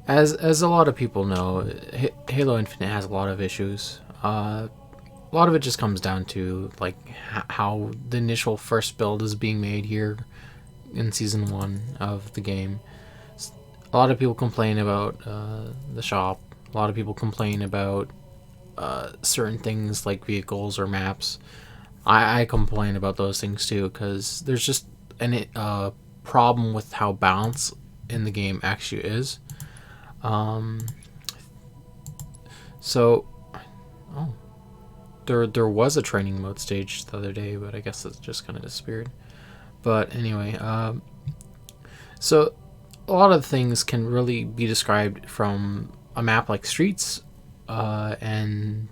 As a lot of people know, Halo Infinite has a lot of issues. A lot of it just comes down to like how the initial first build is being made here in season 1 of the game. A lot of people complain about the shop. A lot of people complain about certain things like vehicles or maps. I complain about those things too, because there's just a problem with how balanced in the game actually is. So, oh, there was a training mode stage the other day, but I guess it's just kind of disappeared. But anyway, so a lot of things can really be described from a map like Streets, and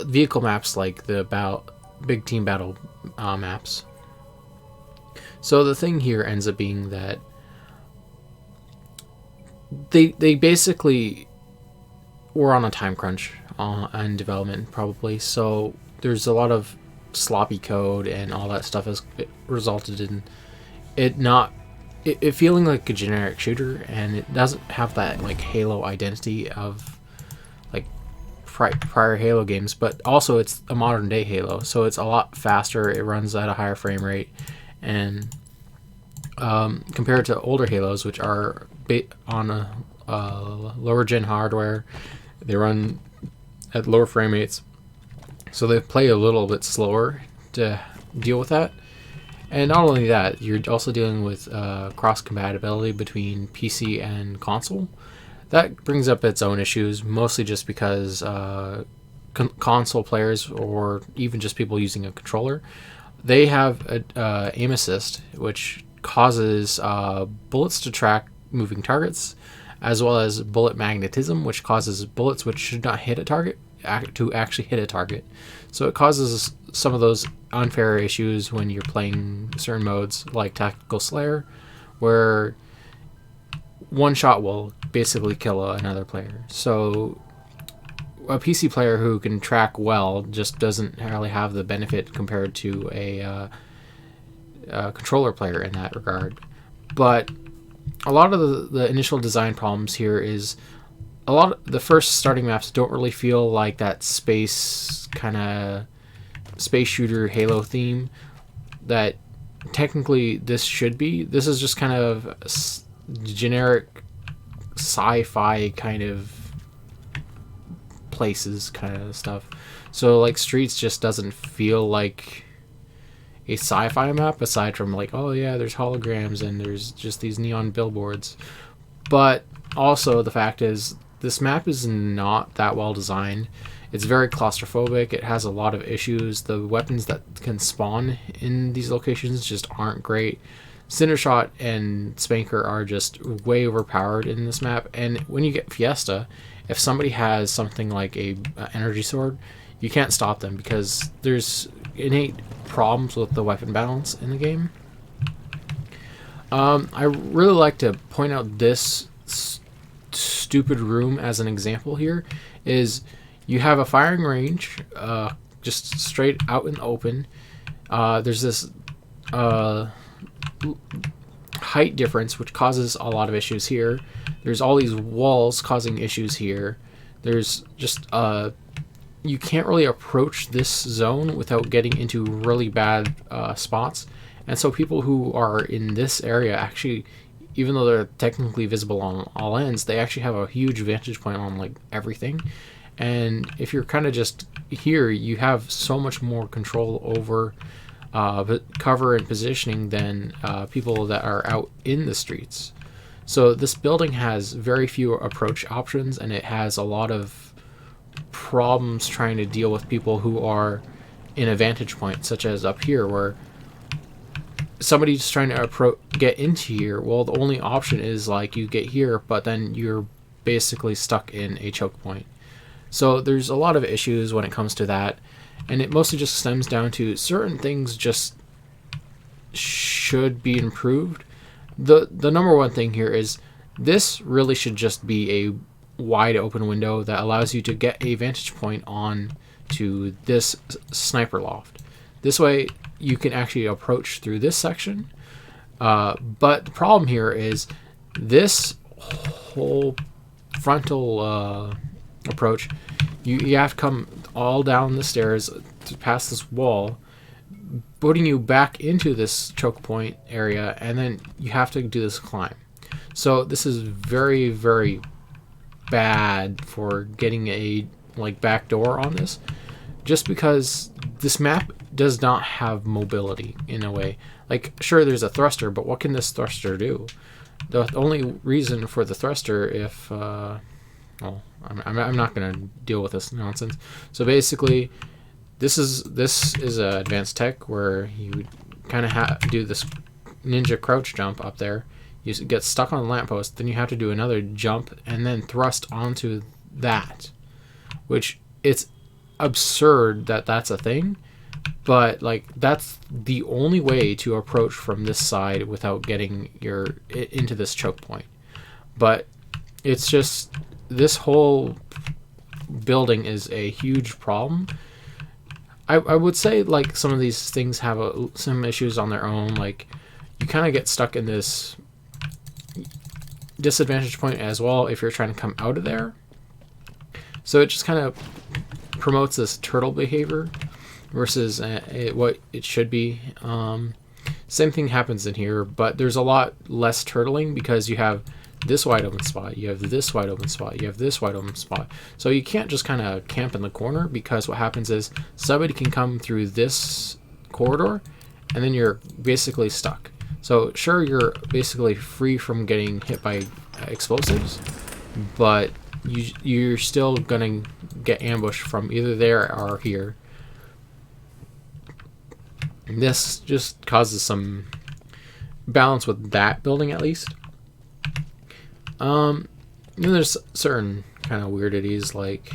vehicle maps like the big team battle maps. So the thing here ends up being that they basically were on a time crunch on development, probably. So there's a lot of sloppy code, and all that stuff has resulted in it feeling like a generic shooter, and it doesn't have that like Halo identity of like prior Halo games. But also it's a modern day Halo, so it's a lot faster. It runs at a higher frame rate, and compared to older Halos, which are on a lower gen hardware, they run at lower frame rates, so they play a little bit slower to deal with that. And not only that, you're also dealing with cross compatibility between PC and console. That brings up its own issues, mostly just because console players, or even just people using a controller, they have a aim assist, which causes bullets to track moving targets, as well as bullet magnetism, which causes bullets which should not hit a target to actually hit a target. So it causes some of those unfair issues when you're playing certain modes like Tactical Slayer, where one shot will basically kill another player. So a PC player who can track well just doesn't really have the benefit compared to a controller player in that regard. But a lot of the initial design problems here is a lot of the first starting maps don't really feel like that space shooter Halo theme that technically this should be. This is just kind of generic sci-fi kind of places kind of stuff. So like Streets just doesn't feel like a sci-fi map, aside from like, oh yeah, there's holograms and there's just these neon billboards. But also the fact is this map is not that well designed. It's very claustrophobic. It has a lot of issues. The weapons that can spawn in these locations just aren't great. Cindershot and Spanker are just way overpowered in this map. And when you get Fiesta, if somebody has something like a energy sword, you can't stop them because there's innate problems with the weapon balance in the game. I really like to point out this stupid room as an example here. Is you have a firing range just straight out in the open. There's this height difference which causes a lot of issues here. There's all these walls causing issues here. There's just you can't really approach this zone without getting into really bad spots. And so people who are in this area actually, even though they're technically visible on all ends, they actually have a huge vantage point on like everything. And if you're kind of just here, you have so much more control over cover and positioning than people that are out in the streets. So this building has very few approach options, and it has a lot of problems trying to deal with people who are in a vantage point, such as up here, where somebody's trying to get into here. Well, the only option is like you get here, but then you're basically stuck in a choke point. So there's a lot of issues when it comes to that, and it mostly just stems down to certain things just should be improved. The number one thing here is this really should just be a wide open window that allows you to get a vantage point on to this sniper loft. This way you can actually approach through this section. But the problem here is This whole frontal approach, you have to come all down the stairs to pass this wall, putting you back into this choke point area, and then you have to do this climb. So this is very, very bad for getting a back door on this, just because this map does not have mobility in a way. Like, sure, there's a thruster, but what can this thruster do? The only reason for the thruster, if well, I'm not going to deal with this nonsense. So basically, this is an advanced tech where you kind of do this ninja crouch jump up there. You get stuck on the lamppost, then you have to do another jump and then thrust onto that, which it's absurd that that's a thing, but that's the only way to approach from this side without getting into this choke point. But it's just, this whole building is a huge problem. I would say some of these things have some issues on their own. Like, you kind of get stuck in this disadvantage point as well if you're trying to come out of there. So it just kind of promotes this turtle behavior versus what it should be. Same thing happens in here, but there's a lot less turtling because you have this wide open spot, you have this wide open spot, you have this wide open spot. So you can't just kind of camp in the corner, because what happens is somebody can come through this corridor and then you're basically stuck. So sure, you're basically free from getting hit by explosives, but you're still gonna get ambushed from either there or here. And this just causes some balance with that building, at least. There's certain kind of weirdities, like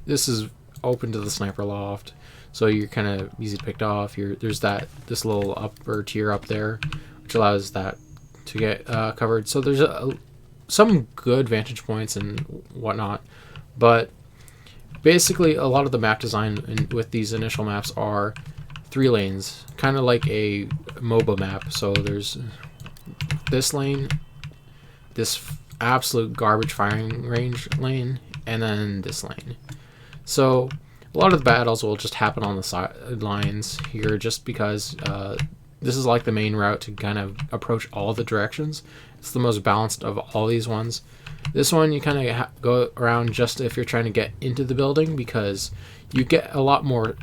this is open to the sniper loft, so you're kind of easy picked off. There's this little upper tier up there, which allows that to get covered. So there's some good vantage points and whatnot, but basically a lot of the map design with these initial maps are 3 lanes, kind of like a MOBA map. So there's this lane, this absolute garbage firing range lane, and then this lane. So a lot of the battles will just happen on the sidelines here, just because this is like the main route to kind of approach all the directions. It's the most balanced of all these ones. This one you kind of go around just if you're trying to get into the building, because you get a lot more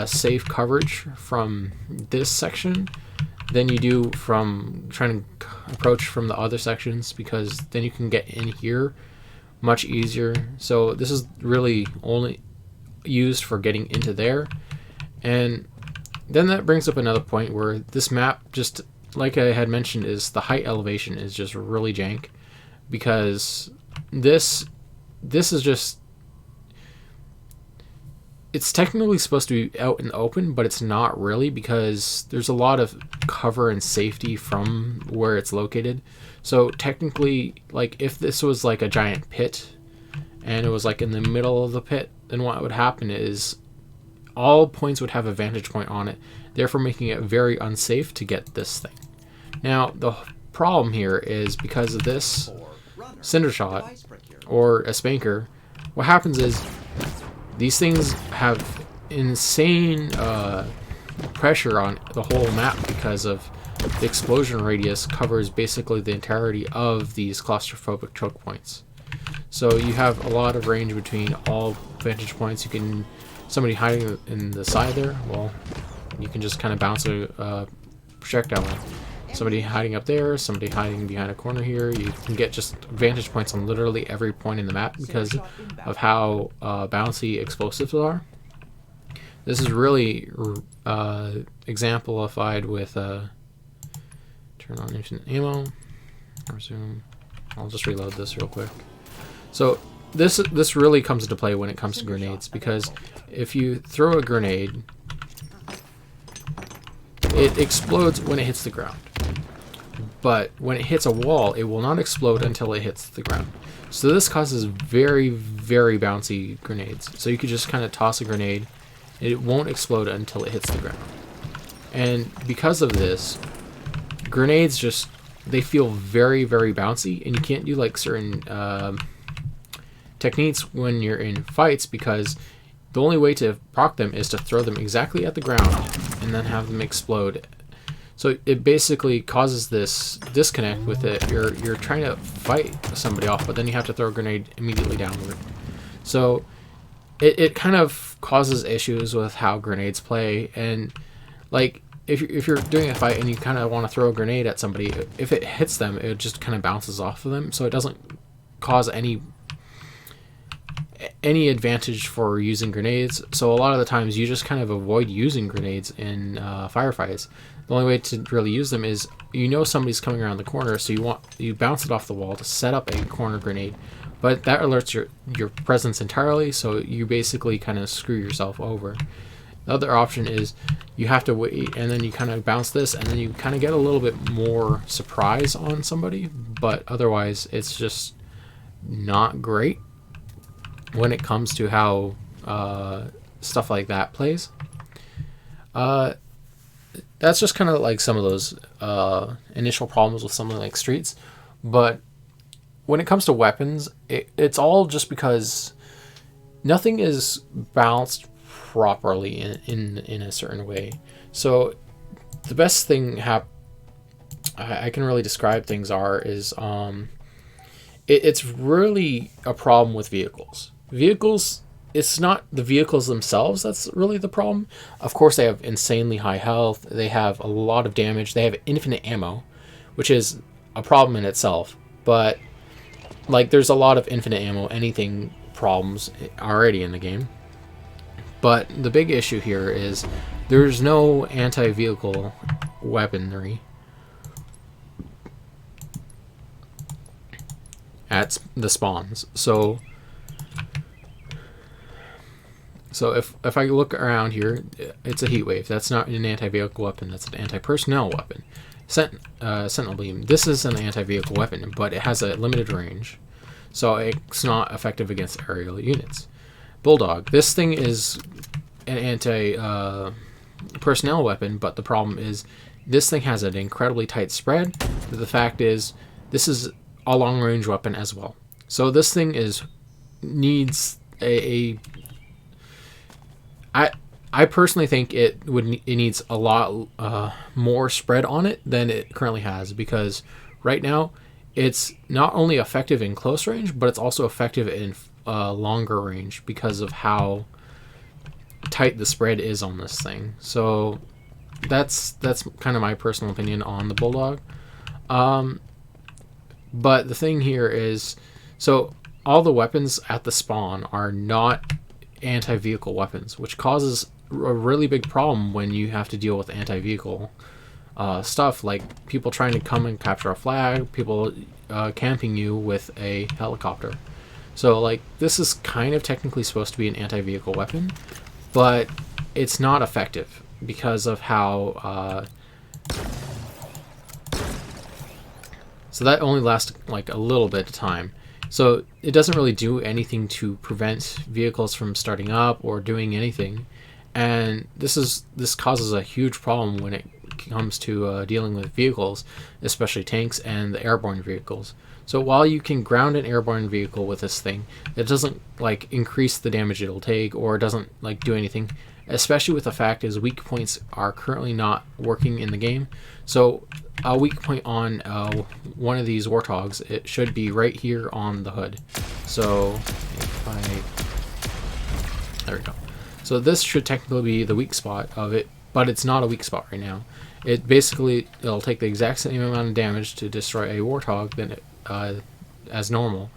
safe coverage from this section than you do from trying to approach from the other sections, because then you can get in here much easier. So this is really only used for getting into there. And then that brings up another point where this map, just like I had mentioned, is the height elevation is just really jank, because this is just, it's technically supposed to be out in the open, but it's not really, because there's a lot of cover and safety from where it's located. So technically, if this was like a giant pit and it was in the middle of the pit, then what would happen is all points would have a vantage point on it, therefore making it very unsafe to get this thing. Now, the problem here is, because of this cinder shot or a spanker, what happens is these things have insane pressure on the whole map, because of the explosion radius covers basically the entirety of these claustrophobic choke points. So you have a lot of range between all vantage points. Somebody hiding in the side there, well, you can just kind of bounce a projectile in. Somebody hiding up there, somebody hiding behind a corner here. You can get just vantage points on literally every point in the map because of how bouncy explosives are. This is really exemplified with turn on instant ammo, resume. I'll just reload this real quick. So this really comes into play when it comes to grenades, because if you throw a grenade, it explodes when it hits the ground. But when it hits a wall, it will not explode until it hits the ground. So this causes very, very bouncy grenades. So you could just kind of toss a grenade, and it won't explode until it hits the ground. And because of this, grenades just they feel very, very bouncy, and you can't do like certain techniques when you're in fights, because the only way to proc them is to throw them exactly at the ground and then have them explode. So it basically causes this disconnect with it. You're trying to fight somebody off, but then you have to throw a grenade immediately downward. So it kind of causes issues with how grenades play. And like if you're doing a fight and you kind of want to throw a grenade at somebody, if it hits them, it just kind of bounces off of them. So it doesn't cause any advantage for using grenades. So a lot of the times you just kind of avoid using grenades in firefights. The only way to really use them is, somebody's coming around the corner, so you bounce it off the wall to set up a corner grenade, but that alerts your presence entirely, so you basically kind of screw yourself over. The other option is you have to wait, and then you kind of bounce this, and then you kind of get a little bit more surprise on somebody, but otherwise it's just not great when it comes to how stuff like that plays. That's just kind of like some of those initial problems with something like Streets. But when it comes to weapons, it's all just because nothing is balanced properly in a certain way. So the best thing I can really describe things is it's really a problem with vehicles. It's not the vehicles themselves that's really the problem. Of course, they have insanely high health. They have a lot of damage. They have infinite ammo, which is a problem in itself. But like, there's a lot of infinite ammo, anything problems already in the game. But the big issue here is there's no anti-vehicle weaponry at the spawns. So if I look around here, it's a heat wave. That's not an anti-vehicle weapon. That's an anti-personnel weapon. Sentinel beam. This is an anti-vehicle weapon, but it has a limited range, so it's not effective against aerial units. Bulldog. This thing is an anti-personnel weapon, but the problem is this thing has an incredibly tight spread. But the fact is, this is a long-range weapon as well. So this thing needs I personally think it needs a lot more spread on it than it currently has, because right now it's not only effective in close range, but it's also effective in longer range because of how tight the spread is on this thing. So that's kind of my personal opinion on the Bulldog. But the thing here is, so all the weapons at the spawn are not anti-vehicle weapons, which causes a really big problem when you have to deal with anti-vehicle stuff, like people trying to come and capture a flag, people camping you with a helicopter. So like, this is kind of technically supposed to be an anti-vehicle weapon, but it's not effective because of how so that only lasts like a little bit of time. So it doesn't really do anything to prevent vehicles from starting up or doing anything, and this causes a huge problem when it comes to dealing with vehicles, especially tanks and the airborne vehicles. So while you can ground an airborne vehicle with this thing, it doesn't like increase the damage it'll take, or it doesn't like do anything, especially with the fact is weak points are currently not working in the game. So a weak point on one of these Warthogs, it should be right here on the hood. So there we go. So this should technically be the weak spot of it, but it's not a weak spot right now. It'll take the exact same amount of damage to destroy a Warthog than as normal.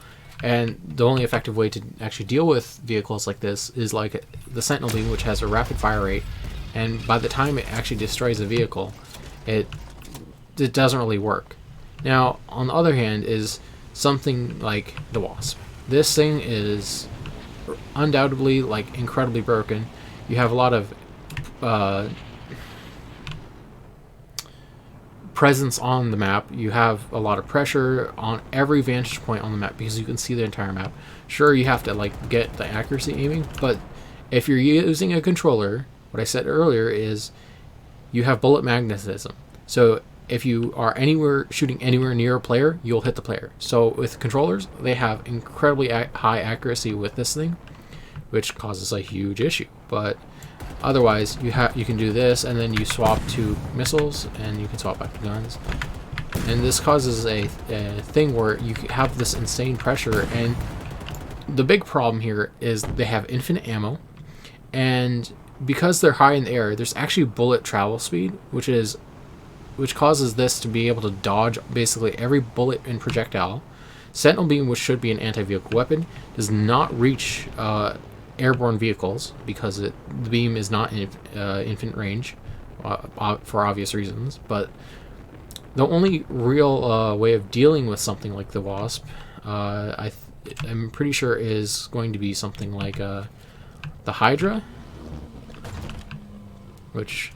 And the only effective way to actually deal with vehicles like this is like the Sentinel beam, which has a rapid fire rate, and by the time it actually destroys a vehicle, it doesn't really work. Now, on the other hand, is something like the Wasp. This thing is undoubtedly like incredibly broken. You have a lot of presence on the map. You have a lot of pressure on every vantage point on the map because you can see the entire map. Sure, you have to like get the accuracy aiming, but if you're using a controller, what I said earlier is you have bullet magnetism. So if you are shooting anywhere near a player, you'll hit the player. So with controllers, they have incredibly high accuracy with this thing, which causes a huge issue. But otherwise, you can do this, and then you swap to missiles, and you can swap back to guns. And this causes a thing where you have this insane pressure. And the big problem here is they have infinite ammo, and because they're high in the air, there's actually bullet travel speed, which causes this to be able to dodge basically every bullet and projectile. Sentinel beam, which should be an anti-vehicle weapon, does not reach airborne vehicles because the beam is not in infinite range for obvious reasons. But the only real way of dealing with something like the Wasp, I'm pretty sure, is going to be something like the Hydra, which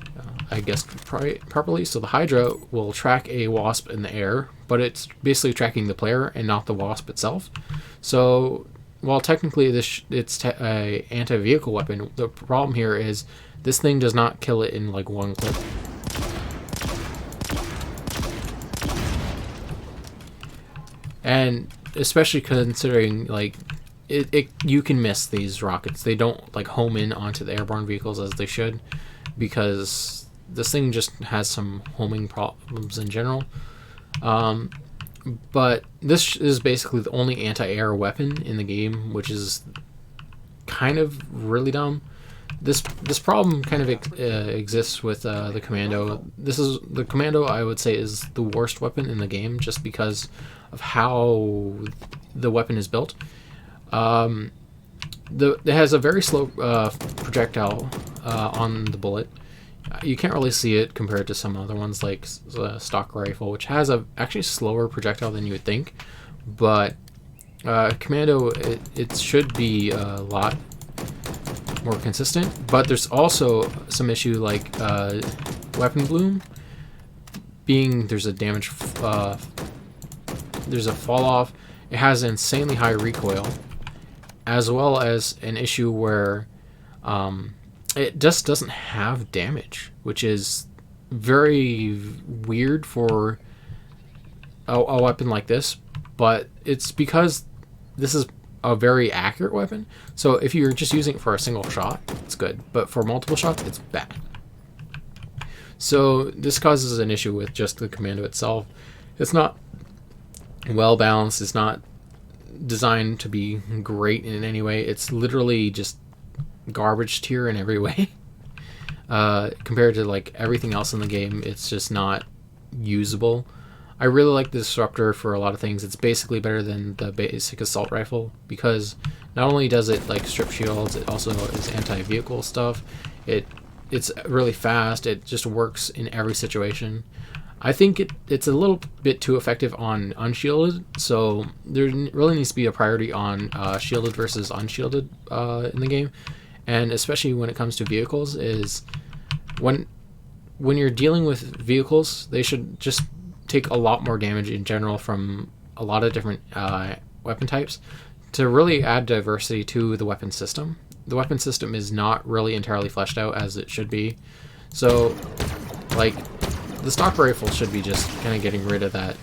I guess properly. So the Hydra will track a Wasp in the air, but it's basically tracking the player and not the Wasp itself. So while technically it's a anti-vehicle weapon, the problem here is this thing does not kill it in like one clip. And especially considering like you can miss these rockets. They don't like home in onto the airborne vehicles as they should, because this thing just has some homing problems in general. But this is basically the only anti-air weapon in the game, which is kind of really dumb. This problem kind of exists with the Commando. The Commando, I would say, is the worst weapon in the game, just because of how the weapon is built. It has a very slow projectile on the bullet. You can't really see it compared to some other ones like the stock rifle, which has a actually slower projectile than you would think. But Commando, it should be a lot more consistent. But there's also some issue like weapon bloom, being there's a damage, there's a fall off. It has insanely high recoil, as well as an issue where it just doesn't have damage, which is very weird for a weapon like this. But it's because this is a very accurate weapon. So if you're just using it for a single shot, it's good. But for multiple shots, it's bad. So this causes an issue with just the Commando itself. It's not well balanced. It's not designed to be great in any way. It's literally just garbage tier in every way. Compared to like everything else in the game, it's just not usable. I really like the Disruptor for a lot of things. It's basically better than the basic assault rifle, because not only does it like strip shields, it also is anti-vehicle stuff. It's really fast. It just works in every situation. I think it's a little bit too effective on unshielded, so there really needs to be a priority on shielded versus unshielded in the game. And especially when it comes to vehicles, is when you're dealing with vehicles, they should just take a lot more damage in general from a lot of different weapon types to really add diversity to the weapon system. The weapon system is not really entirely fleshed out as it should be. So, like, the stock rifle should be just kind of getting rid of that.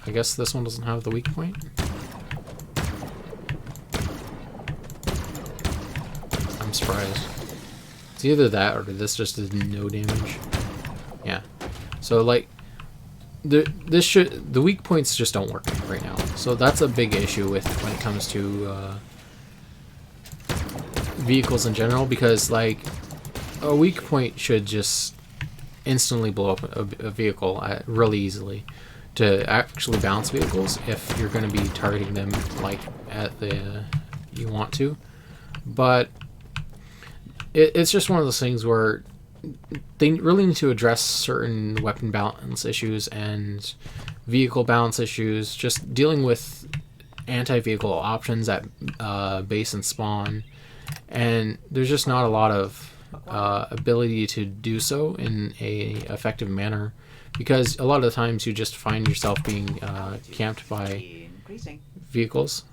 I guess this one doesn't have the weak point. I'm surprised. It's either that or this just did no damage. Yeah. So like, the weak points just don't work right now. So that's a big issue with when it comes to vehicles in general, because like a weak point should just instantly blow up a vehicle really easily to actually balance vehicles if you're going to be targeting them like at the you want to. But it's just one of those things where they really need to address certain weapon balance issues and vehicle balance issues, just dealing with anti-vehicle options at base and spawn, and there's just not a lot of ability to do so in a effective manner, because a lot of the times you just find yourself being camped by vehicles.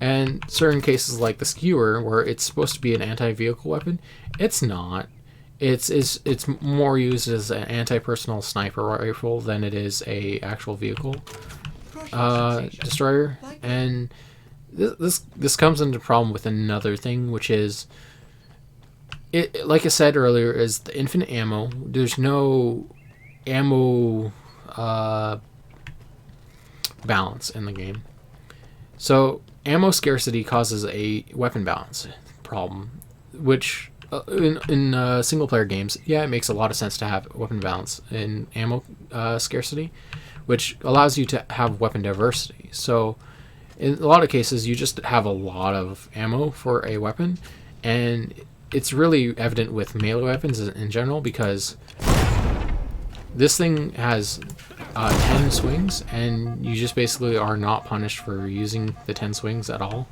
And certain cases like the skewer, where it's supposed to be an anti-vehicle weapon, it's not. It's more used as an anti-personal sniper rifle than it is a actual vehicle destroyer. And this comes into problem with another thing, which is it. Like I said earlier, is the infinite ammo. There's no ammo balance in the game, so ammo scarcity causes a weapon balance problem, which in single player games, yeah, it makes a lot of sense to have weapon balance in ammo scarcity, which allows you to have weapon diversity. So in a lot of cases, you just have a lot of ammo for a weapon, and it's really evident with melee weapons in general, because this thing has 10 swings, and you just basically are not punished for using the 10 swings at all.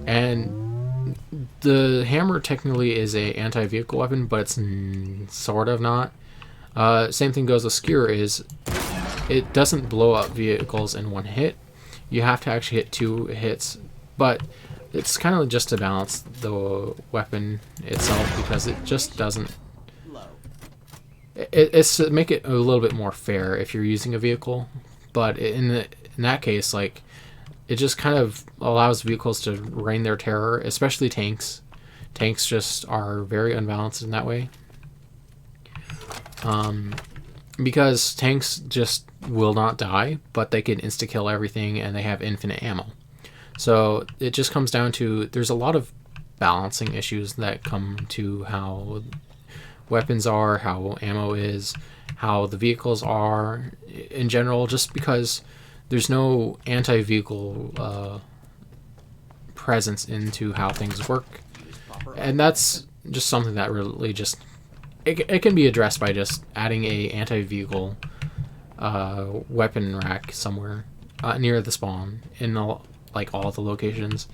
And the hammer technically is a anti-vehicle weapon, but it's sort of not. Same thing goes with skewer, is it doesn't blow up vehicles in one hit. You have to actually hit 2 hits, but it's kind of just to balance the weapon itself, because it just doesn't. It's to make it a little bit more fair if you're using a vehicle, but in that case, like, it just kind of allows vehicles to reign their terror, especially tanks. Tanks just are very unbalanced in that way, because tanks just will not die, but they can insta kill everything, and they have infinite ammo. So it just comes down to, there's a lot of balancing issues that come to how weapons are, how ammo is, how the vehicles are in general, just because there's no anti-vehicle presence into how things work. And that's just something that really just, it can be addressed by just adding a anti-vehicle weapon rack somewhere near the spawn in all the locations.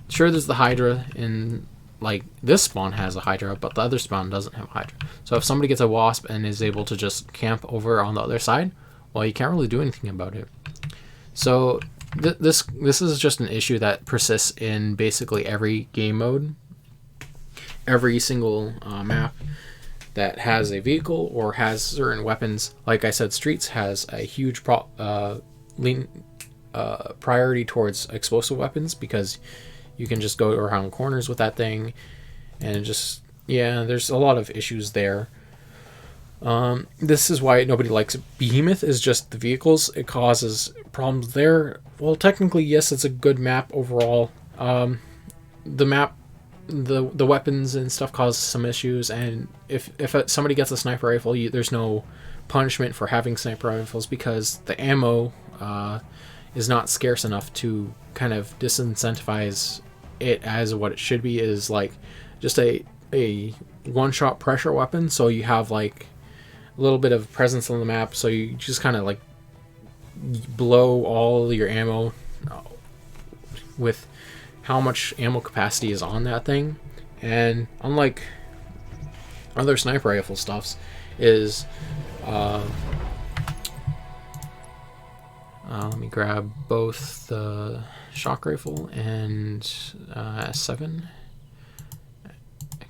Sure, there's the Hydra in, like, this spawn has a Hydra, but the other spawn doesn't have a Hydra. So if somebody gets a Wasp and is able to just camp over on the other side, well, you can't really do anything about it. So this is just an issue that persists in basically every game mode. Every single map that has a vehicle or has certain weapons. Like I said, Streets has a huge priority towards explosive weapons, because you can just go around corners with that thing, and just, yeah, there's a lot of issues there. This is why nobody likes it. Behemoth is just the vehicles. It causes problems there. Well, technically, yes, it's a good map overall. The map, the weapons and stuff cause some issues, and if somebody gets a sniper rifle, there's no punishment for having sniper rifles, because the ammo is not scarce enough to kind of disincentivize it as what it should be, is like just a one-shot pressure weapon. So you have like a little bit of presence on the map, so you just kind of like blow all your ammo with how much ammo capacity is on that thing. And unlike other sniper rifle stuffs, is let me grab both the shock rifle and S7.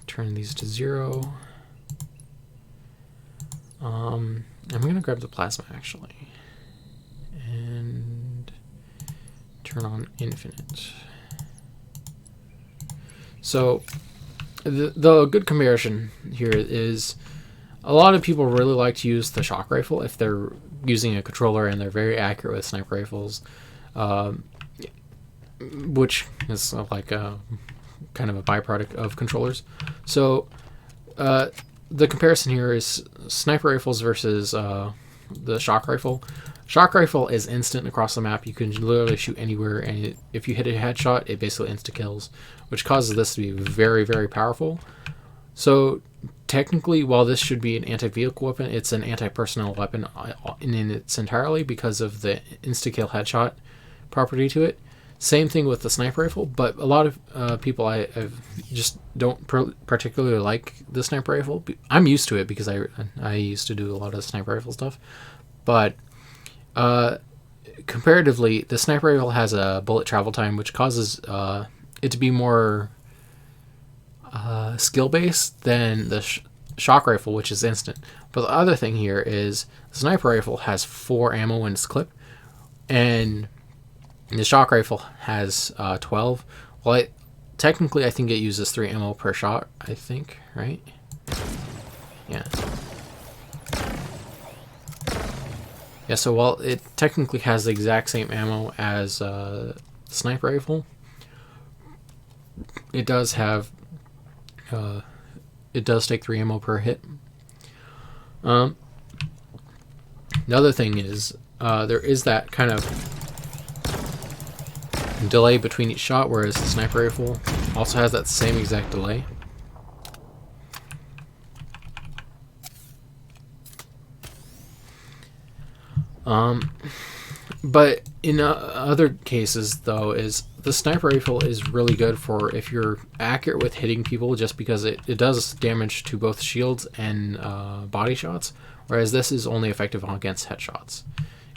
Turn these to 0. I'm gonna grab the plasma actually, and turn on infinite. So the good comparison here is, a lot of people really like to use the shock rifle if they're using a controller and they're very accurate with sniper rifles, which is like a kind of a byproduct of controllers. So the comparison here is sniper rifles versus the shock rifle. Shock rifle is instant across the map. You can literally shoot anywhere, and if you hit a headshot, it basically insta kills, which causes this to be very, very powerful. So technically, while this should be an anti-vehicle weapon, it's an anti-personnel weapon in its entirely, because of the insta-kill headshot property to it. Same thing with the sniper rifle, but a lot of people I just don't particularly like the sniper rifle. I'm used to it because I used to do a lot of sniper rifle stuff, but comparatively, the sniper rifle has a bullet travel time, which causes it to be more skill based than the shock rifle, which is instant. But the other thing here is the sniper rifle has 4 ammo in its clip, and the shock rifle has 12. Well, technically, I think it uses 3 ammo per shot. I think, right? Yeah. Yeah. So while it technically has the exact same ammo as the sniper rifle, it does have it does take 3 ammo per hit. The other thing is there is that kind of delay between each shot, whereas the sniper rifle also has that same exact delay. But in other cases, though, is the sniper rifle is really good for if you're accurate with hitting people, just because it does damage to both shields and body shots, whereas this is only effective against headshots.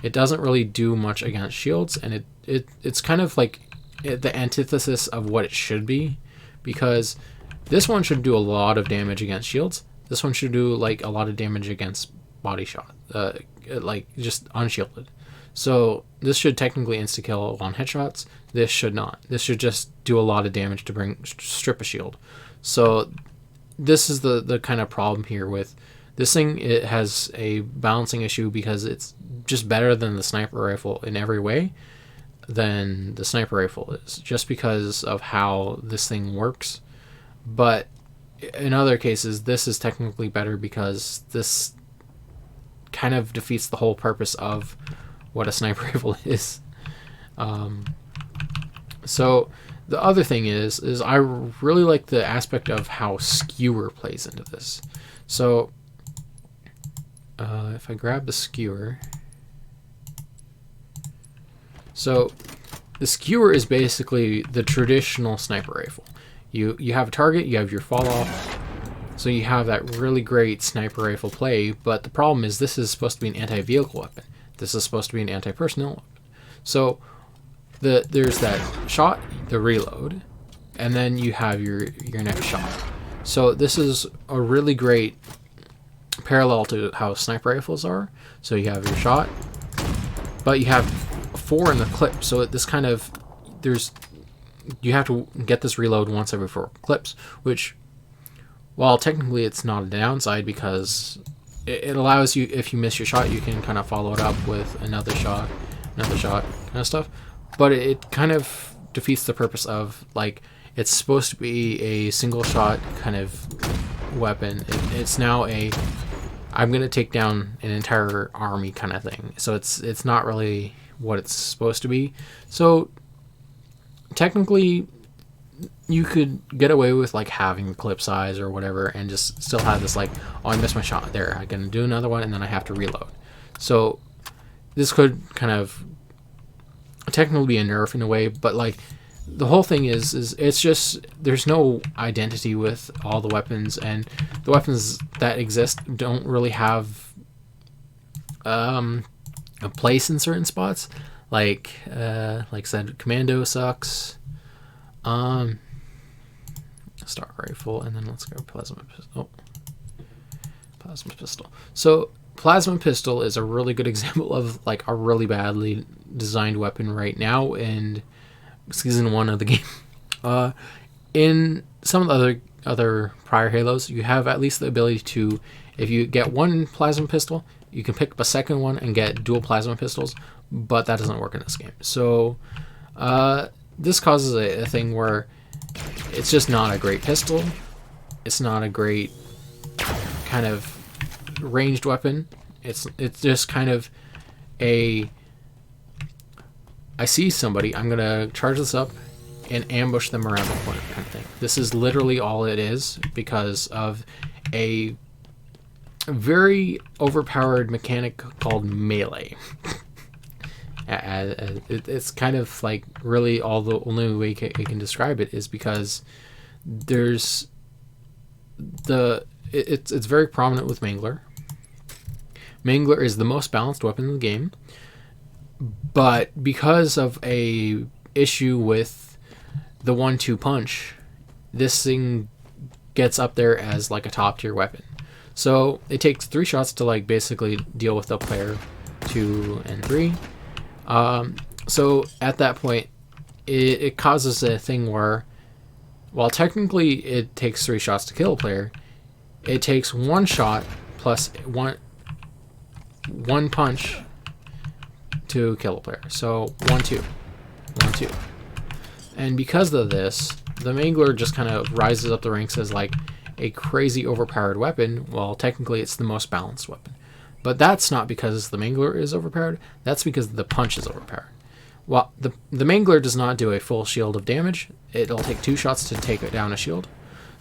It doesn't really do much against shields, and it's kind of like the antithesis of what it should be, because this one should do a lot of damage against shields. This one should do like a lot of damage against body shot, like just unshielded. So this should technically insta-kill on headshots. This should not. This should just do a lot of damage to strip a shield. So this is the kind of problem here with this thing. It has a balancing issue because it's just better than the sniper rifle in every way than the sniper rifle is, just because of how this thing works. But in other cases, this is technically better because this kind of defeats the whole purpose of what a sniper rifle is. So the other thing is I really like the aspect of how skewer plays into this. So if I grab the skewer, so the skewer is basically the traditional sniper rifle. You have a target, you have your fall off, so you have that really great sniper rifle play. But the problem is this is supposed to be an anti-vehicle weapon. This is supposed to be an anti-personnel weapon. So there's that shot, the reload, and then you have your next shot. So this is a really great parallel to how sniper rifles are. So you have your shot, but you have 4 in the clip. So this kind of, you have to get this reload once every 4 clips, which, while technically it's not a downside, because it allows you, if you miss your shot, you can kind of follow it up with another shot, kind of stuff. But it kind of defeats the purpose of, like, it's supposed to be a single shot kind of weapon. It's now I'm going to take down an entire army kind of thing. So it's not really what it's supposed to be. So technically, you could get away with like having the clip size or whatever and just still have this like, oh, I missed my shot there, I'm gonna do another one and then I have to reload. So this could kind of technically be a nerf in a way, but like the whole thing is it's just, there's no identity with all the weapons, and the weapons that exist don't really have a place in certain spots. Like I said, commando sucks. Stock rifle, and then let's go plasma pistol. Plasma pistol. So plasma pistol is a really good example of like a really badly designed weapon right now in season 1 of the game. In some of the other prior Halos, you have at least the ability to, if you get one plasma pistol, you can pick up a second one and get dual plasma pistols, but that doesn't work in this game. So this causes a thing where it's just not a great pistol. It's not a great kind of ranged weapon. It's just kind of I see somebody, I'm gonna charge this up and ambush them around the corner kind of thing. This is literally all it is, because of a very overpowered mechanic called melee. It's kind of like really all the only way I can describe it is because there's it's very prominent with Mangler. Mangler is the most balanced weapon in the game, But because of a issue with the 1-2 punch, this thing gets up there as like a top tier weapon. So it takes 3 shots to like basically deal with the player 2 and 3. So at that point, it causes a thing where, while technically it takes 3 shots to kill a player, it takes 1 shot plus one punch to kill a player. So 1-2, 1-2. And because of this, the Mangler just kind of rises up the ranks as like a crazy overpowered weapon, while technically it's the most balanced weapon. But that's not because the Mangler is overpowered, that's because the punch is overpowered. Well, the Mangler does not do a full shield of damage. It'll take 2 shots to take down a shield.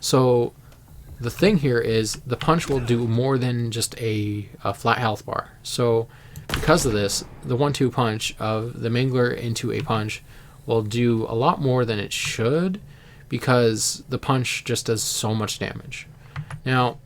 So the thing here is the punch will do more than just a flat health bar. So because of this, the 1-2 punch of the Mangler into a punch will do a lot more than it should, because the punch just does so much damage. Now,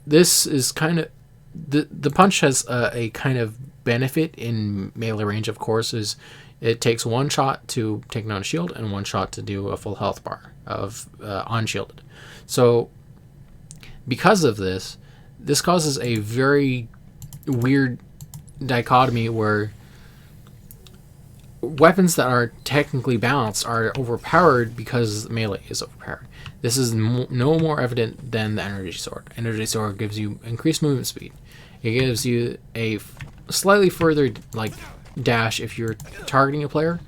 this is kind of... The punch has a kind of benefit in melee range, of course, is it takes 1 shot to take down a shield and 1 shot to do a full health bar of unshielded. So because of this, this causes a very weird dichotomy where weapons that are technically balanced are overpowered because melee is overpowered. This is no more evident than the energy sword. Energy sword gives you increased movement speed. It gives you a slightly further like dash if you're targeting a player,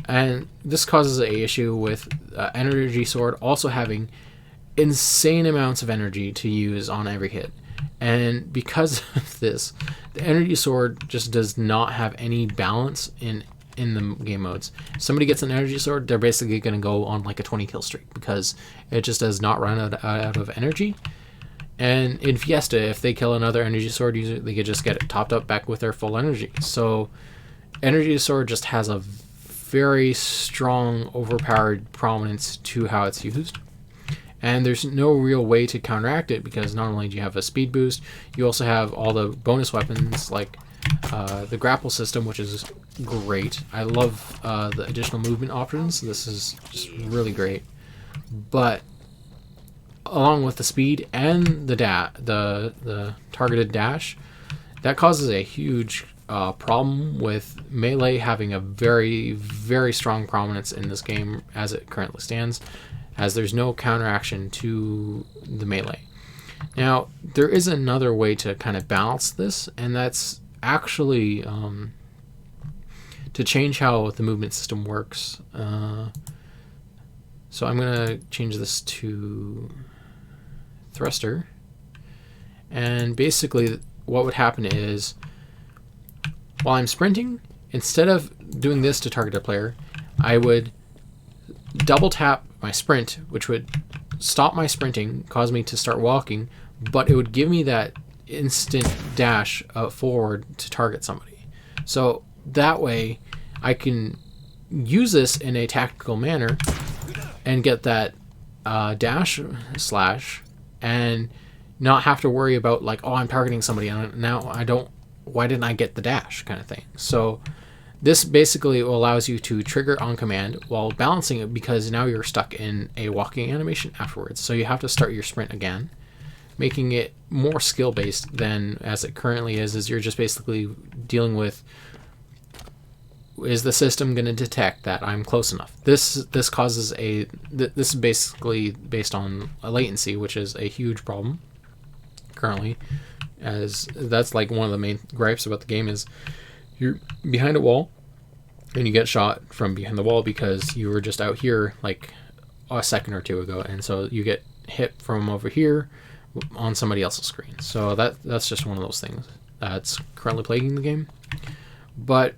and this causes a issue with energy sword also having insane amounts of energy to use on every hit. And because of this, the energy sword just does not have any balance in the game modes. If somebody gets an energy sword, they're basically going to go on like a 20 kill streak, because it just does not run out of energy. And in Fiesta, if they kill another energy sword user, they could just get it topped up back with their full energy. So energy sword just has a very strong overpowered prominence to how it's used. And there's no real way to counteract it, because not only do you have a speed boost, you also have all the bonus weapons like the grapple system, which is great. I love the additional movement options. This is just really great. But along with the speed and the targeted dash, that causes a huge problem with melee having a very, very strong prominence in this game as it currently stands, as there's no counteraction to the melee. Now, there is another way to kind of balance this, and that's actually to change how the movement system works. So I'm going to change this to thruster. And basically what would happen is, while I'm sprinting, instead of doing this to target a player, I would double tap my sprint, which would stop my sprinting, cause me to start walking, but it would give me that instant dash forward to target somebody. So that way I can use this in a tactical manner and get that dash slash and not have to worry about like, oh, I'm targeting somebody and now I don't, why didn't I get the dash kind of thing. So this basically allows you to trigger on command while balancing it, because now you're stuck in a walking animation afterwards. So you have to start your sprint again, making it more skill based than as it currently is you're just basically dealing with, is the system going to detect that I'm close enough? This causes this is basically based on a latency, which is a huge problem currently, as that's like one of the main gripes about the game is you're behind a wall and you get shot from behind the wall because you were just out here like a second or two ago, and so you get hit from over here on somebody else's screen. So that's just one of those things that's currently plaguing the game. But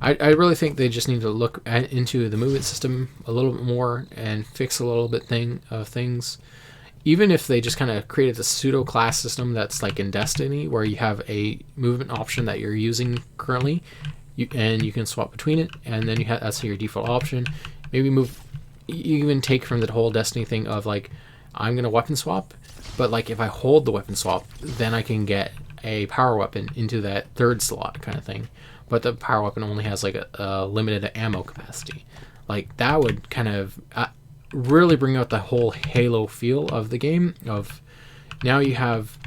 I really think they just need to look into the movement system a little bit more and fix a little bit of things. Even if they just kind of created the pseudo class system that's like in Destiny, where you have a movement option that you're using currently, and you can swap between it, and then that's your default option. Maybe you even take from the whole Destiny thing of like, I'm gonna weapon swap, but like if I hold the weapon swap, then I can get a power weapon into that third slot kind of thing. but the power weapon only has like a limited ammo capacity. Like that would kind of really bring out the whole Halo feel of the game. Of now you have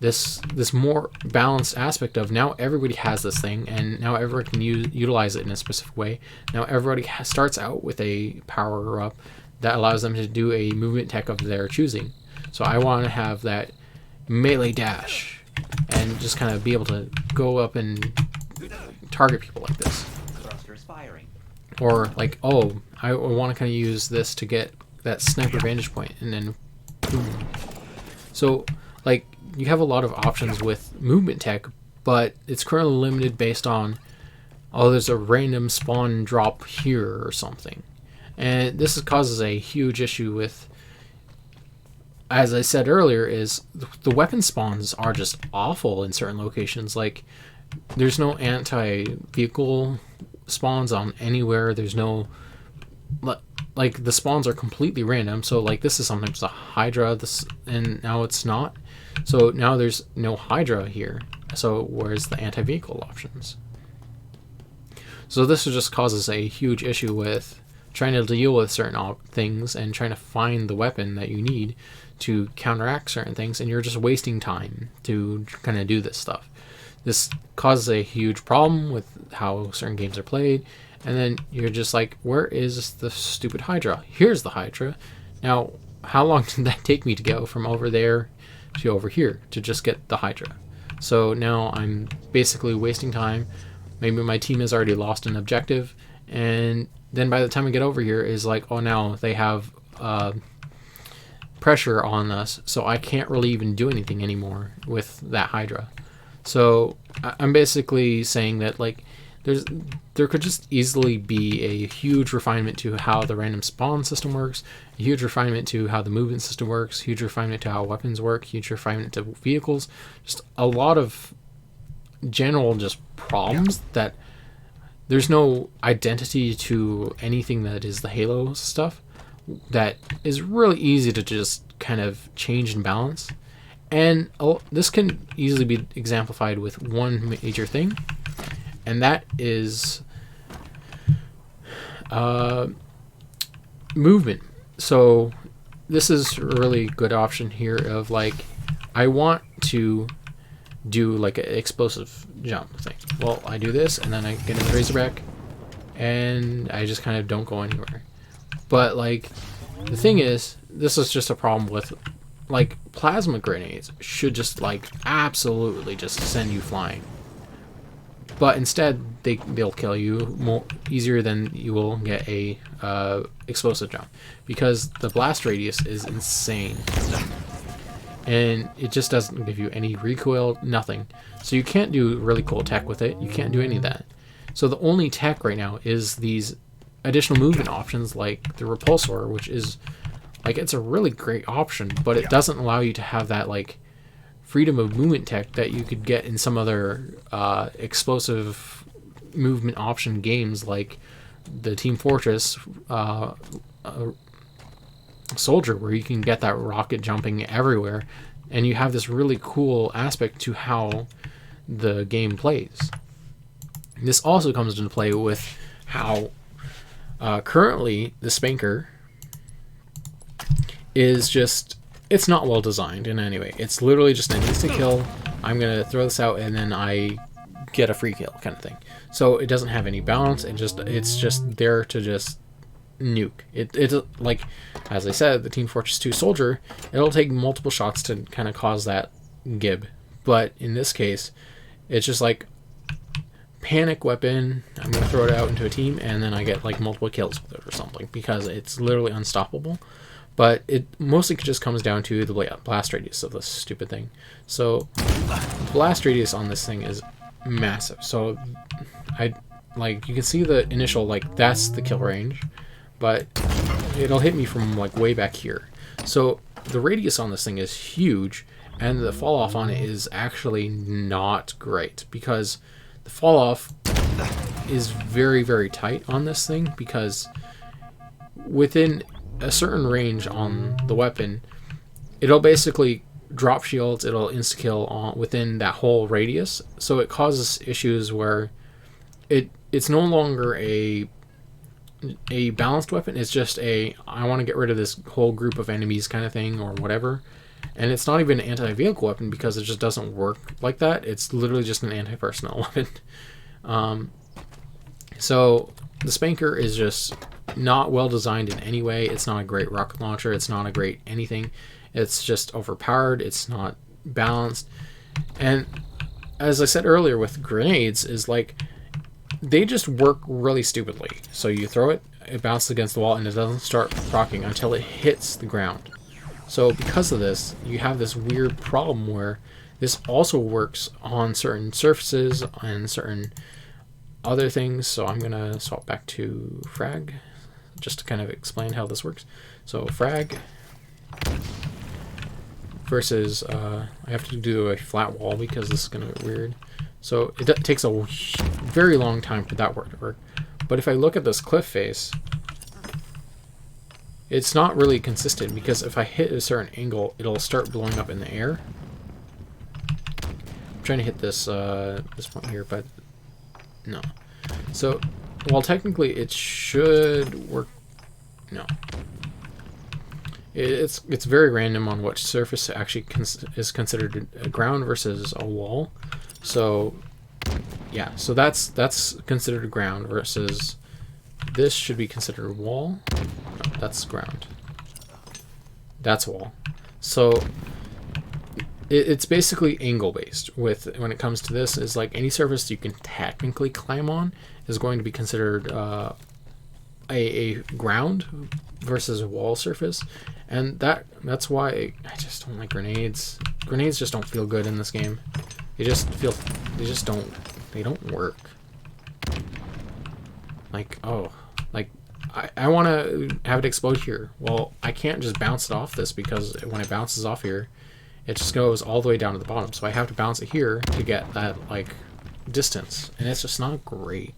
this more balanced aspect of now everybody has this thing, and now everyone can utilize it in a specific way. Now everybody starts out with a power up that allows them to do a movement tech of their choosing. So I want to have that melee dash and just kind of be able to go up and target people like this. Or like, oh, I want to kind of use this to get that sniper vantage point, and then boom. So like you have a lot of options with movement tech, but it's currently limited based on, oh, there's a random spawn drop here or something. And this causes a huge issue with, as I said earlier, is the weapon spawns are just awful in certain locations. Like there's no anti-vehicle spawns on anywhere. There's no, like the spawns are completely random. So like this is sometimes a Hydra, and now it's not. So now there's no Hydra here. So where's the anti-vehicle options? So this just causes a huge issue with trying to deal with certain things and trying to find the weapon that you need to counteract certain things, and you're just wasting time to kind of do this stuff. This causes a huge problem with how certain games are played, and then you're just like, where is the stupid Hydra? Here's the Hydra. Now, how long did that take me to go from over there to over here to just get the Hydra? So now I'm basically wasting time. Maybe my team has already lost an objective, and then by the time I get over here is like, oh, now they have pressure on us, so I can't really even do anything anymore with that Hydra. So I'm basically saying that like there could just easily be a huge refinement to how the random spawn system works, a huge refinement to how the movement system works, huge refinement to how weapons work, huge refinement to vehicles, just a lot of general just problems that there's no identity to anything that is the Halo stuff that is really easy to just kind of change and balance. And this can easily be exemplified with one major thing, and that is movement. So this is a really good option here of like, I want to do like an explosive jump thing. Well, I do this, and then I get a Razorback, and I just kind of don't go anywhere. But like, the thing is, this is just a problem with like plasma grenades should just like absolutely just send you flying. But instead, they'll kill you more easier than you will get a explosive jump, because the blast radius is insane. And it just doesn't give you any recoil, nothing. So you can't do really cool tech with it. You can't do any of that. So the only tech right now is these additional movement options like the repulsor, which is like, it's a really great option, but it doesn't allow you to have that like freedom of movement tech that you could get in some other explosive movement option games like the Team Fortress Soldier, where you can get that rocket jumping everywhere, and you have this really cool aspect to how the game plays. This also comes into play with how currently the Spanker is just, it's not well designed in any way. It's literally just an instant kill. I'm gonna throw this out and then I get a free kill kind of thing. So it doesn't have any balance. It's just there to just nuke. It's like, as I said, the Team Fortress 2 Soldier, it'll take multiple shots to kind of cause that gib. But in this case, it's just like panic weapon. I'm gonna throw it out into a team, and then I get like multiple kills with it or something, because it's literally unstoppable. But it mostly just comes down to the blast radius of this stupid thing. So the blast radius on this thing is massive. So you can see the initial, like, that's the kill range, but it'll hit me from like way back here. So the radius on this thing is huge, and the fall off on it is actually not great, because the fall off is very, very tight on this thing, because within a certain range on the weapon, it'll basically drop shields, it'll insta-kill within that whole radius. So it causes issues where it's no longer a balanced weapon. It's just a, I want to get rid of this whole group of enemies kind of thing or whatever. And it's not even an anti-vehicle weapon because it just doesn't work like that. It's literally just an anti-personnel weapon. So the Spanker is just not well designed in any way. It's not a great rocket launcher. It's not a great anything. It's just overpowered. It's not balanced. And as I said earlier with grenades, is like, they just work really stupidly. So you throw it, it bounces against the wall, and it doesn't start rocking until it hits the ground. So because of this, you have this weird problem where this also works on certain surfaces and certain other things. So I'm going to swap back to frag just to kind of explain how this works. So frag versus, I have to do a flat wall because this is going to get weird. So it takes a very long time for that to work. But if I look at this cliff face, it's not really consistent because if I hit a certain angle, it'll start blowing up in the air. I'm trying to hit this this point here, but no. So while technically it should work, no. It's very random on what surface actually is considered a ground versus a wall. So yeah, so that's considered ground versus this should be considered a wall. No, that's ground. That's wall. So it's basically angle based. With when it comes to this, is like any surface you can technically climb on is going to be considered a ground versus a wall surface, and that's why I just don't like grenades. Grenades just don't feel good in this game. They don't work. Like, oh, like I want to have it explode here. Well, I can't just bounce it off this because when it bounces off here, it just goes all the way down to the bottom. So I have to bounce it here to get that like distance, and it's just not great.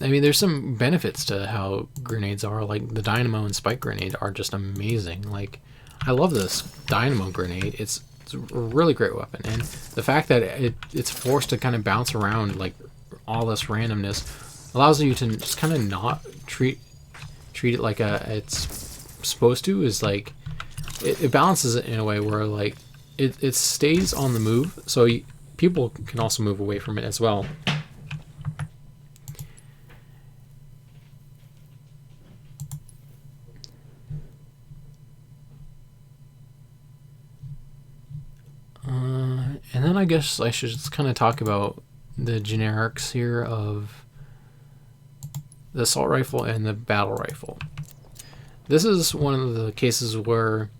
I mean, there's some benefits to how grenades are. Like the dynamo and spike grenade are just amazing. Like, I love this dynamo grenade. It's a really great weapon, and the fact that it's forced to kind of bounce around like all this randomness allows you to just kind of not treat it like it's supposed to. Is like it balances it in a way where like it stays on the move, so people can also move away from it as well. And then I guess I should just kind of talk about the generics here of the assault rifle and the battle rifle. This is one of the cases where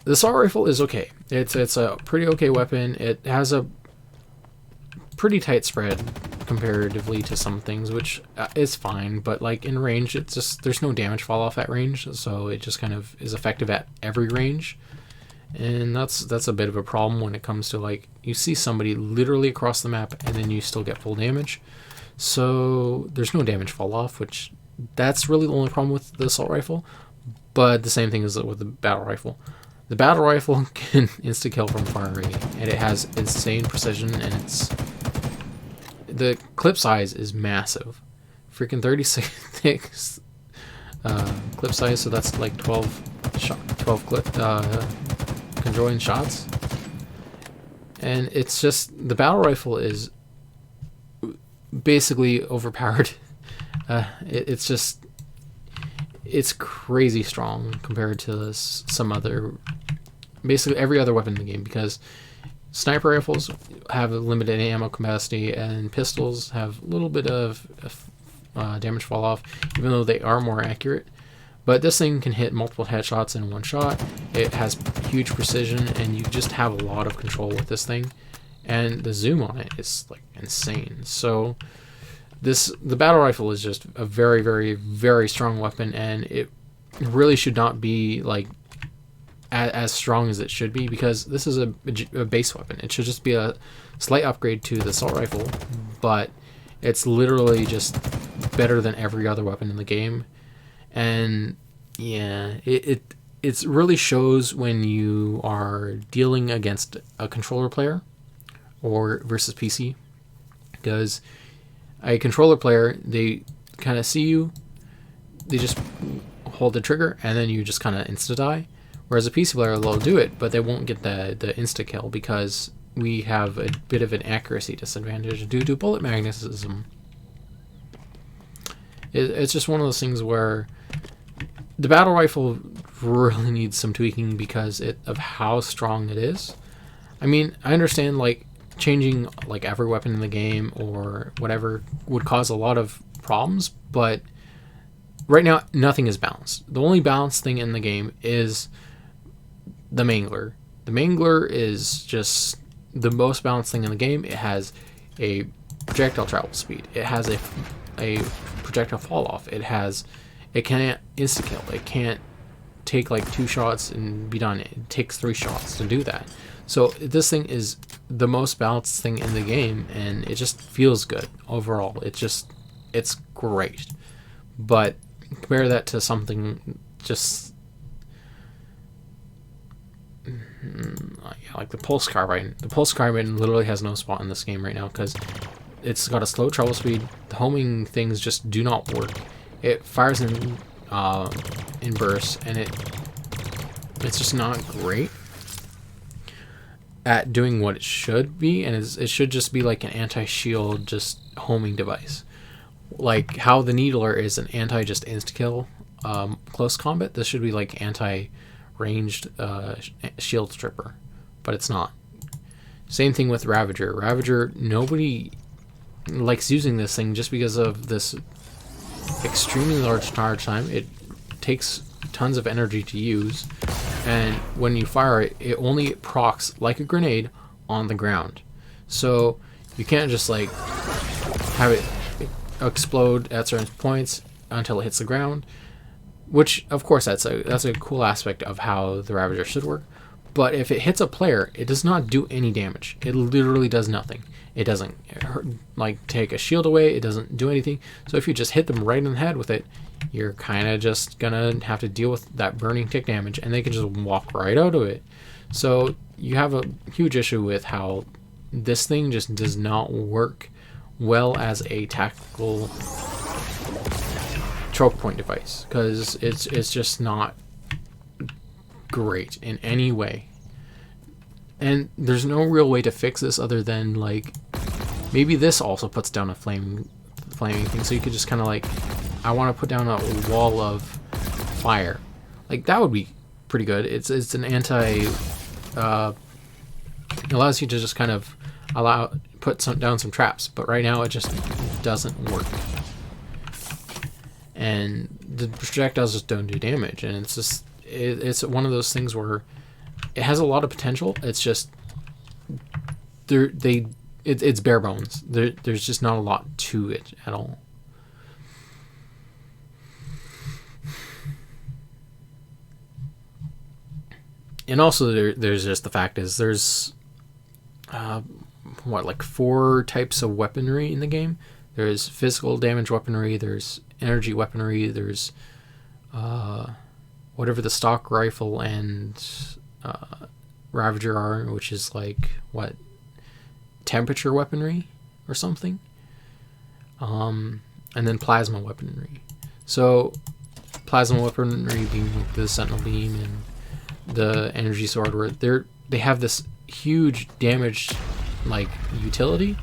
the assault rifle is okay. It's a pretty okay weapon. It has a pretty tight spread comparatively to some things, which is fine. But like in range, it's just there's no damage fall off at range, so it just kind of is effective at every range. And that's a bit of a problem when it comes to like you see somebody literally across the map and then you still get full damage. So there's no damage fall off, which that's really the only problem with the assault rifle. But the same thing is with the battle rifle. The battle rifle can insta kill from far away, and it has insane precision, and the clip size is massive. Freaking 36 clip size, so that's like 12 clip conjoined shots. And it's just the battle rifle is basically overpowered. It's crazy strong compared to some other, basically every other weapon in the game, because sniper rifles have a limited ammo capacity and pistols have a little bit of damage fall off, even though they are more accurate. But this thing can hit multiple headshots in one shot. It has huge precision, and you just have a lot of control with this thing. And the zoom on it is like insane. So the battle rifle is just a very, very, very strong weapon, and it really should not be like as strong as it should be, because this is a base weapon. It should just be a slight upgrade to the assault rifle, but it's literally just better than every other weapon in the game. And yeah, it really shows when you are dealing against a controller player or versus PC, because a controller player, they kind of see you, they just hold the trigger, and then you just kind of insta die. Whereas a PC player, they'll do it, but they won't get the insta kill because we have a bit of an accuracy disadvantage due to bullet magnetism. It's just one of those things where the battle rifle really needs some tweaking because of how strong it is. I mean, I understand like changing like every weapon in the game or whatever would cause a lot of problems, but right now nothing is balanced. The only balanced thing in the game is the Mangler. The Mangler is just the most balanced thing in the game. It has a projectile travel speed. It has a projectile fall off. It can't insta kill. It can't take like 2 shots and be done. It takes 3 shots to do that. So this thing is the most balanced thing in the game, and it just feels good overall. It's great. But compare that to something just like the Pulse Carbine. The Pulse Carbine literally has no spot in this game right now because it's got a slow travel speed. The homing things just do not work. It fires in bursts, and it's just not great at doing what it should be, and it should just be like an anti-shield, just homing device. Like how the Needler is an just insta-kill close combat, this should be like anti-ranged shield stripper, but it's not. Same thing with Ravager. Ravager, nobody likes using this thing just because of this extremely large charge time. It takes tons of energy to use, and when you fire it, it only procs like a grenade on the ground. So you can't just like have it explode at certain points until it hits the ground, which of course that's a cool aspect of how the Ravager should work. But if it hits a player, it does not do any damage. It literally does nothing. It doesn't like take a shield away. It doesn't do anything. So if you just hit them right in the head with it, you're kind of just gonna have to deal with that burning tick damage, and they can just walk right out of it. So you have a huge issue with how this thing just does not work well as a tactical choke point device, because it's just not great in any way. And there's no real way to fix this other than like maybe this also puts down a flaming thing, so you could just kind of like, I want to put down a wall of fire. Like that would be pretty good. It's an anti it allows you to just kind of put down some traps, but right now it just doesn't work. And the projectiles just don't do damage, and it's just it's one of those things where it has a lot of potential. It's just it's bare bones. There's just not a lot to it at all. And also there's just the fact is there's like 4 types of weaponry in the game. There's physical damage weaponry, there's energy weaponry, there's whatever the stock rifle and Ravager are, which is like temperature weaponry or something, and then plasma weaponry. So plasma weaponry being like the Sentinel Beam and the Energy Sword, where they have this huge damage like utility.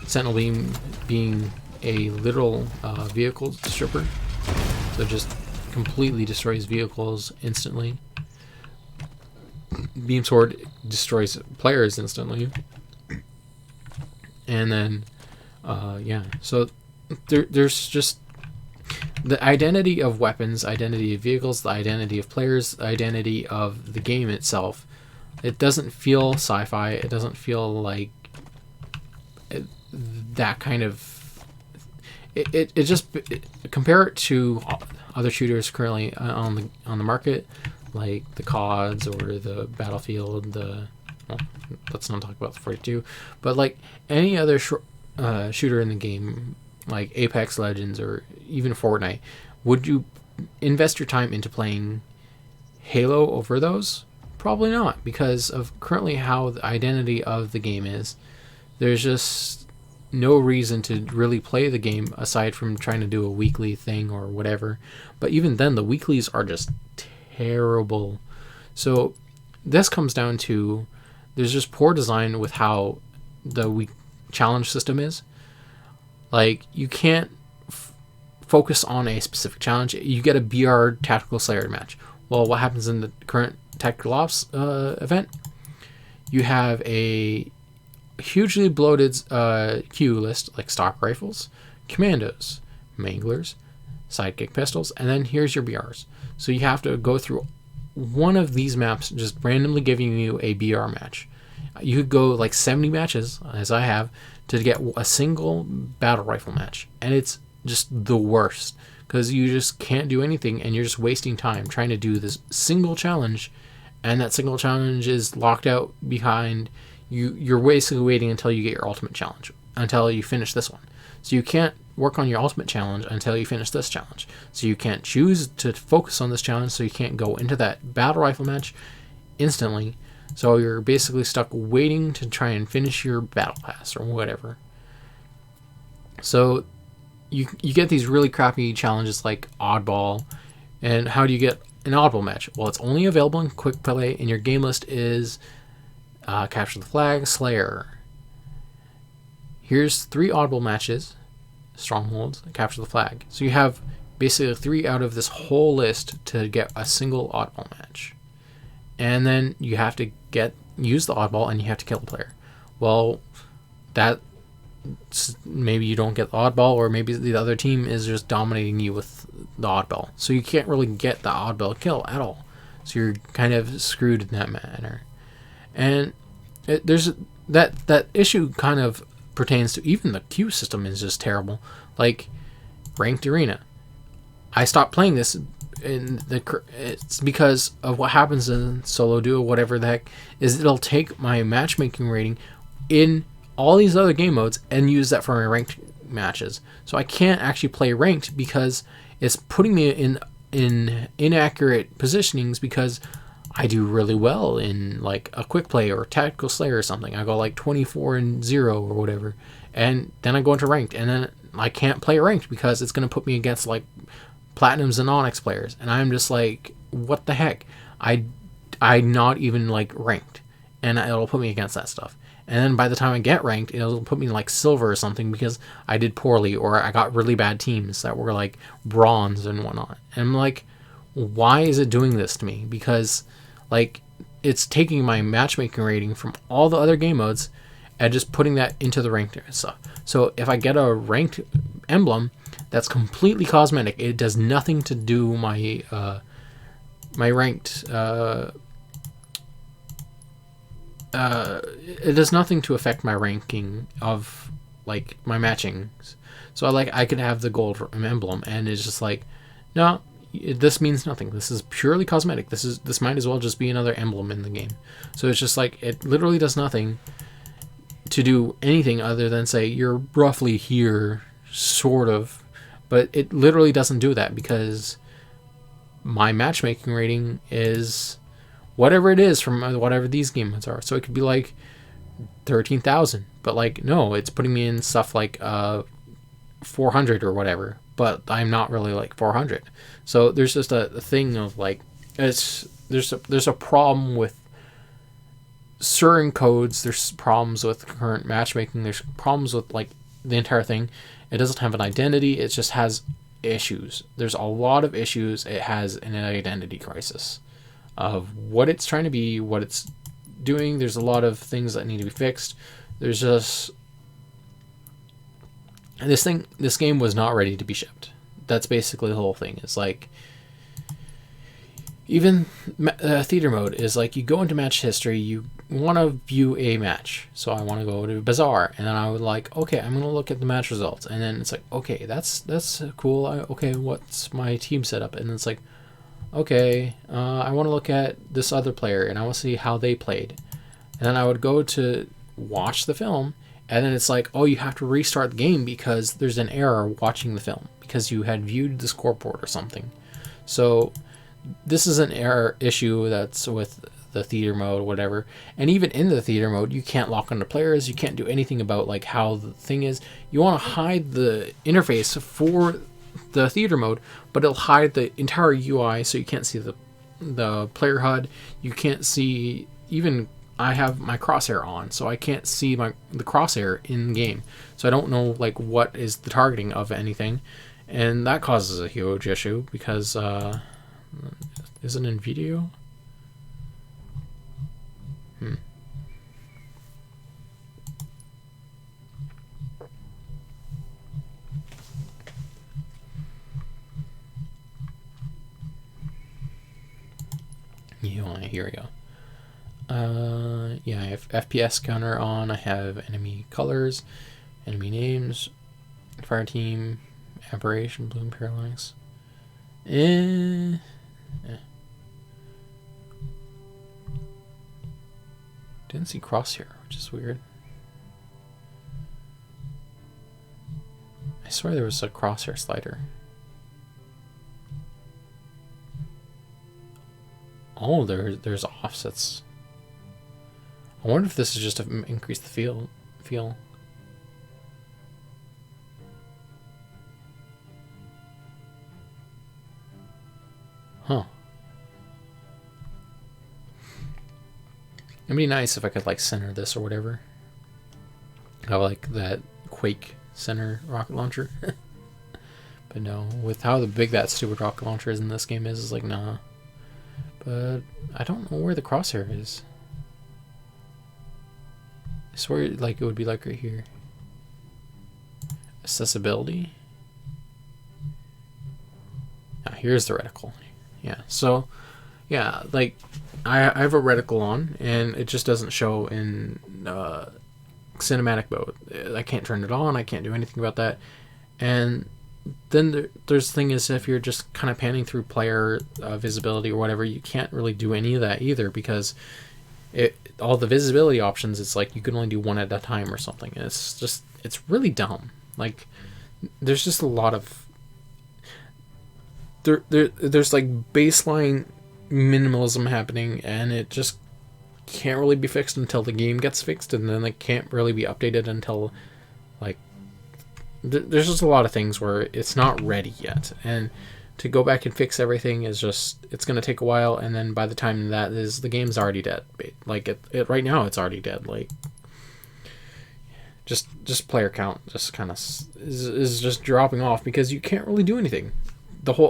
Sentinel Beam being a literal vehicle stripper, so it just completely destroys vehicles instantly. Beam Sword destroys players instantly. And then so there's just the identity of weapons, identity of vehicles, the identity of players, the identity of the game itself. It doesn't feel sci-fi. It doesn't feel like that kind of... It just... compare it to other shooters currently on the market, like the CODs or the Battlefield, let's not talk about the 42, but like any other shooter in the game, like Apex Legends or even Fortnite, would you invest your time into playing Halo over those? Probably not, because of currently how the identity of the game is. There's just no reason to really play the game aside from trying to do a weekly thing or whatever. But even then, the weeklies are just terrible. So this comes down to there's just poor design with how the week challenge system is. Like, you can't focus on a specific challenge. You get a BR Tactical Slayer match. Well, what happens in the current Tactical Ops event? You have a hugely bloated queue list, like stock rifles, commandos, manglers, sidekick pistols, and then here's your BRs. So you have to go through one of these maps just randomly giving you a BR match. You could go like 70 matches, as I have, to get a single battle rifle match. And it's just the worst, because you just can't do anything, and you're just wasting time trying to do this single challenge, and that single challenge is locked out behind you. You're basically waiting until you get your ultimate challenge, until you finish this one. So you can't work on your ultimate challenge until you finish this challenge. So you can't choose to focus on this challenge, so you can't go into that battle rifle match instantly. So you're basically stuck waiting to try and finish your battle pass or whatever. So you get these really crappy challenges like oddball. And how do you get an oddball match? Well, it's only available in quick play, and your game list is Capture the Flag, Slayer. Here's 3 oddball matches, Strongholds, Capture the Flag. So you have basically 3 out of this whole list to get a single oddball match. And then you have to use the oddball, and you have to kill a player. Well, that maybe you don't get the oddball, or maybe the other team is just dominating you with the oddball. So you can't really get the oddball kill at all. So you're kind of screwed in that manner. And there's that issue kind of pertains to even the queue system is just terrible. Like Ranked Arena. I stopped playing this it's because of what happens in solo duo, whatever the heck, is it'll take my matchmaking rating in all these other game modes and use that for my ranked matches. So I can't actually play ranked because it's putting me in inaccurate positionings, because I do really well in like a quick play or Tactical Slayer or something. I go like 24-0 or whatever, and then I go into ranked, and then I can't play ranked because it's going to put me against like Platinums and Onyx players, and I'm just like, what the heck? I'm not even like ranked, and it'll put me against that stuff. And then by the time I get ranked, it'll put me like silver or something because I did poorly, or I got really bad teams that were like bronze and whatnot. And I'm like, why is it doing this to me? Because like it's taking my matchmaking rating from all the other game modes and just putting that into the ranked stuff. So if I get a ranked emblem, that's completely cosmetic. It does nothing to do my my ranked. It does nothing to affect my ranking of like my matchings. So I could have the gold emblem, and it's just like, no, this means nothing. This is purely cosmetic. This might as well just be another emblem in the game. So it's just like, it literally does nothing to do anything other than say you're roughly here, sort of. But it literally doesn't do that, because my matchmaking rating is whatever it is from whatever these game modes are. So it could be like 13,000, but like, no, it's putting me in stuff like 400 or whatever, but I'm not really like 400. So there's just a thing of like, there's a problem with certain codes. There's problems with current matchmaking. There's problems with like the entire thing. It doesn't have an identity. It just has issues. There's a lot of issues. It has an identity crisis of what it's trying to be, what it's doing. There's a lot of things that need to be fixed. There's just this game was not ready to be shipped. That's basically the whole thing. It's like, even theater mode is like, you go into match history, you want to view a match. So I want to go to Bazaar, and then I would like, okay, I'm going to look at the match results. And then it's like, okay, that's cool. Okay, what's my team setup? And it's like, okay, I want to look at this other player, and I want to see how they played. And then I would go to watch the film, and then it's like, oh, you have to restart the game because there's an error watching the film because you had viewed the scoreboard or something. So this is an error issue that's with the theater mode, whatever. And even in the theater mode, you can't lock onto players. You can't do anything about like how the thing is. You want to hide the interface for the theater mode, but it'll hide the entire UI, so you can't see the player HUD. You can't see even. I have my crosshair on, so I can't see the crosshair in game. So I don't know like what is the targeting of anything, and that causes a huge issue because is it in video? Here we go. Yeah, I have FPS counter on. I have enemy colors, enemy names, fire team, aberration, bloom, parallax. Didn't see crosshair, which is weird. I swear there was a crosshair slider. Oh, there's offsets. I wonder if this is just to increase the feel. Huh. It'd be nice if I could like center this or whatever. Have like that Quake center rocket launcher. But no, with how big that stupid rocket launcher is in this game is like nah. But I don't know where the crosshair is. I swear like it would be like right here. Accessibility. Ah, here's the reticle. Yeah, so yeah, like I have a reticle on and it just doesn't show in cinematic mode. I can't turn it on, I can't do anything about that. And then there's the thing is, if you're just kind of panning through player visibility or whatever, you can't really do any of that either, because all the visibility options, it's like you can only do one at a time or something. And it's really dumb. Like there's just a lot of there's like baseline minimalism happening, and it just can't really be fixed until the game gets fixed, and then it can't really be updated until like there's just a lot of things where it's not ready yet, and to go back and fix everything is just, it's going to take a while, and then by the time that is, the game's already dead. Like it right now it's already dead. Like just player count just kind of is just dropping off because you can't really do anything.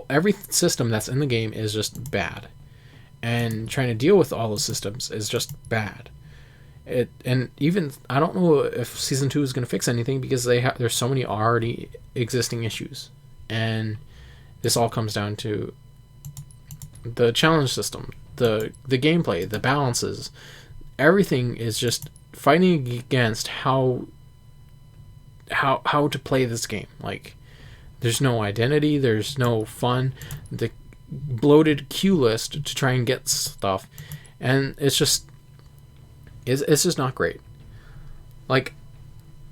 Every system that's in the game is just bad, and trying to deal with all those systems is just bad. And even I don't know if season 2 is going to fix anything, because there's so many already existing issues, and this all comes down to the challenge system, the gameplay, the balances. Everything is just fighting against how to play this game. Like there's no identity, there's no fun. The bloated queue list to try and get stuff, and it's just not great. Like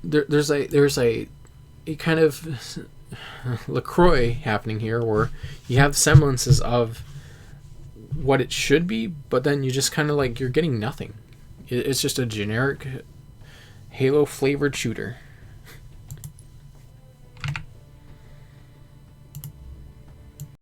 there's a kind of LaCroix happening here, where you have semblances of what it should be, but then you just kind of like, you're getting nothing. It's just a generic Halo flavored shooter.